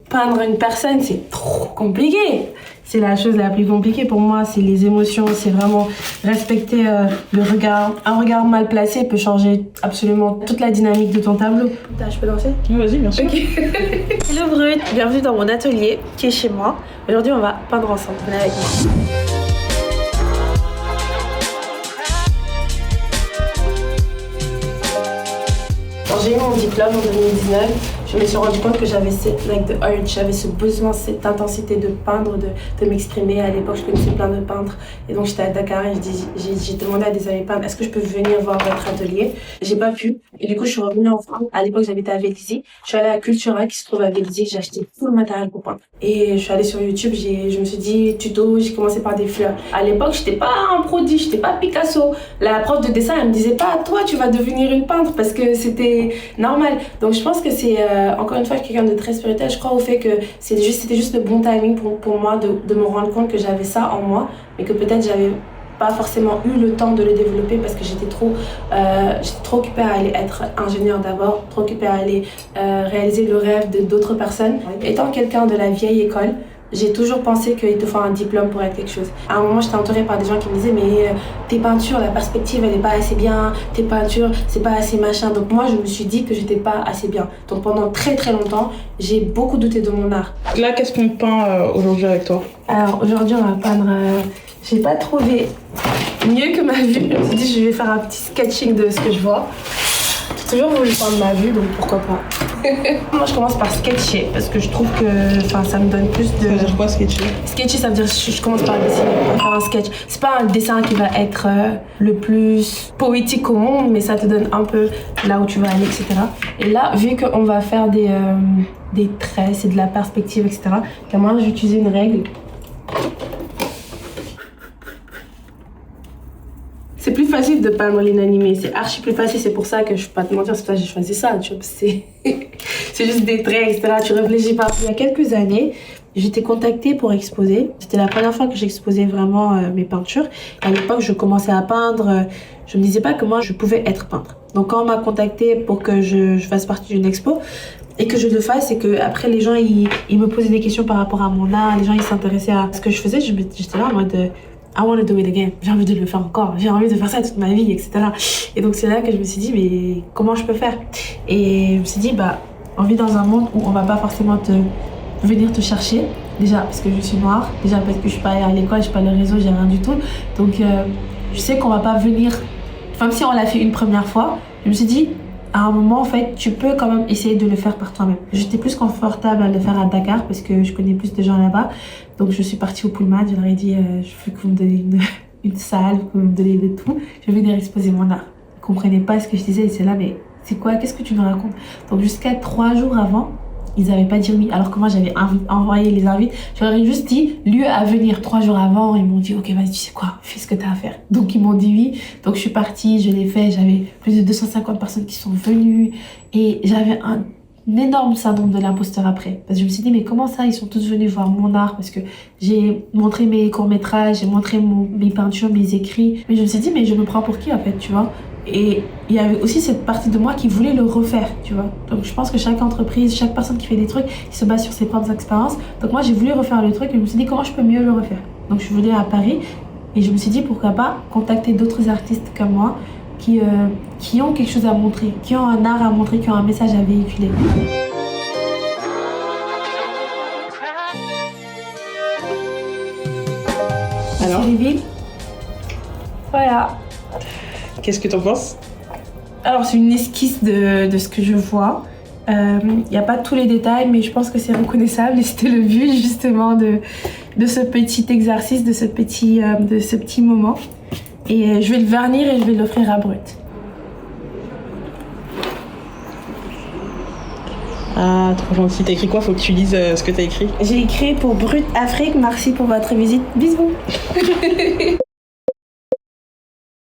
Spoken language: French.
peindre une personne, c'est trop compliqué. C'est la chose la plus compliquée pour moi, c'est les émotions, c'est vraiment respecter le regard. Un regard mal placé peut changer absolument toute la dynamique de ton tableau. Je peux lancer ? Vas-y, bien sûr. Okay. Hello Brut, bienvenue dans mon atelier qui est chez moi. Aujourd'hui, on va peindre ensemble. Venez avec moi. Quand j'ai eu mon diplôme en 2019, je me suis rendu compte que j'avais j'avais ce besoin, cette intensité de peindre, de m'exprimer. À l'époque, je connaissais plein de peintres. Et donc, j'étais à Dakar et j'ai demandé à des amis peintres, est-ce que je peux venir voir votre atelier? J'ai pas pu. Et du coup, je suis revenue en France. À l'époque, j'habitais à Vélizy. Je suis allée à Cultura qui se trouve à Vélizy. J'ai acheté tout le matériel pour peindre. Et je suis allée sur YouTube, je me suis dit, tuto, j'ai commencé par des fleurs. À l'époque, j'étais pas un prodige, j'étais pas Picasso. La prof de dessin, elle me disait pas, toi, tu vas devenir une peintre parce que c'était normal. Donc, je pense que c'est, encore une fois, quelqu'un de très spirituel. Je crois au fait que c'était juste le bon timing pour moi de me rendre compte que j'avais ça en moi, mais que peut-être j'avais pas forcément eu le temps de le développer parce que j'étais trop occupée à aller être ingénieure d'abord, trop occupée à aller réaliser le rêve d'autres personnes. Étant quelqu'un de la vieille école, j'ai toujours pensé qu'il te faut un diplôme pour être quelque chose. À un moment, j'étais entourée par des gens qui me disaient mais tes peintures, la perspective, elle est pas assez bien, tes peintures, c'est pas assez machin. Donc moi, je me suis dit que j'étais pas assez bien. Donc pendant très très longtemps, j'ai beaucoup douté de mon art. Là, qu'est-ce qu'on peint aujourd'hui avec toi? Alors aujourd'hui, on va peindre... j'ai pas trouvé mieux que ma vue. Je me suis dit je vais faire un petit sketching de ce que je vois. J'ai toujours voulu peindre ma vue, donc pourquoi pas. Moi, je commence par sketcher parce que je trouve que ça me donne plus de... Ça veut dire quoi, sketcher? Sketcher, ça veut dire je commence par dessiner, par faire un sketch. C'est pas un dessin qui va être le plus poétique au monde, mais ça te donne un peu là où tu vas aller, etc. Et là, vu qu'on va faire des traits, c'est de la perspective, etc. Moi, je vais utiliser une règle. C'est plus facile de peindre l'inanimé, c'est archi plus facile, c'est pour ça que je peux pas te mentir, c'est pour ça que j'ai choisi ça, tu vois, c'est juste des traits, etc., tu réfléchis pas. Il y a quelques années, j'étais contactée pour exposer, c'était la première fois que j'exposais vraiment mes peintures. À l'époque, je commençais à peindre, je me disais pas que moi je pouvais être peintre. Donc quand on m'a contactée pour que je fasse partie d'une expo, et que je le fasse, et que après les gens ils me posaient des questions par rapport à mon art, les gens ils s'intéressaient à ce que je faisais, j'étais là en mode... I want to do it again. J'ai envie de le faire encore. J'ai envie de faire ça toute ma vie, etc. Et donc c'est là que je me suis dit, mais comment je peux faire? Et je me suis dit, on vit dans un monde où on va pas forcément venir te chercher. Déjà parce que je suis noire, déjà parce que je suis pas à l'école, j'ai pas le réseau, j'ai rien du tout. Donc je sais qu'on va pas venir, même si on l'a fait une première fois, je me suis dit, à un moment, en fait, tu peux quand même essayer de le faire par toi-même. J'étais plus confortable à le faire à Dakar parce que je connais plus de gens là-bas. Donc, je suis partie au Pullman. Je leur ai dit, je veux que vous me donnez une salle, que vous me donnez de tout. Je vais venir exposer mon art. Ils ne comprenaient pas ce que je disais. Et c'est là, mais c'est quoi? Qu'est-ce que tu me racontes? Donc, jusqu'à 3 jours avant, ils n'avaient pas dit oui. Alors que moi, j'avais envoyé les invites. Je leur ai juste dit, lieu à venir 3 jours avant. Ils m'ont dit, ok, vas-y, tu sais quoi, fais ce que tu as à faire. Donc, ils m'ont dit oui. Donc, je suis partie, je l'ai fait. J'avais plus de 250 personnes qui sont venues. Et j'avais un énorme syndrome de l'imposteur après. Parce que je me suis dit, mais comment ça, ils sont tous venus voir mon art? Parce que j'ai montré mes courts-métrages, j'ai montré mes peintures, mes écrits. Mais je me suis dit, mais je me prends pour qui, en fait, tu vois? Et il y avait aussi cette partie de moi qui voulait le refaire, tu vois. Donc je pense que chaque entreprise, chaque personne qui fait des trucs, il se base sur ses propres expériences. Donc moi, j'ai voulu refaire le truc et je me suis dit, comment je peux mieux le refaire? Donc je suis venue à Paris et je me suis dit, pourquoi pas contacter d'autres artistes comme moi qui ont quelque chose à montrer, qui ont un art à montrer, qui ont un message à véhiculer. Alors, voilà. Qu'est-ce que t'en penses? Alors, c'est une esquisse de ce que je vois. Il n'y a pas tous les détails, mais je pense que c'est reconnaissable. Et c'était le but, justement, de ce petit exercice, de ce petit moment. Et je vais le vernir et je vais l'offrir à Brut. Ah, trop gentil. T'as écrit quoi? Faut que tu lises ce que t'as écrit. J'ai écrit pour Brut Afrique. Merci pour votre visite. Bisous.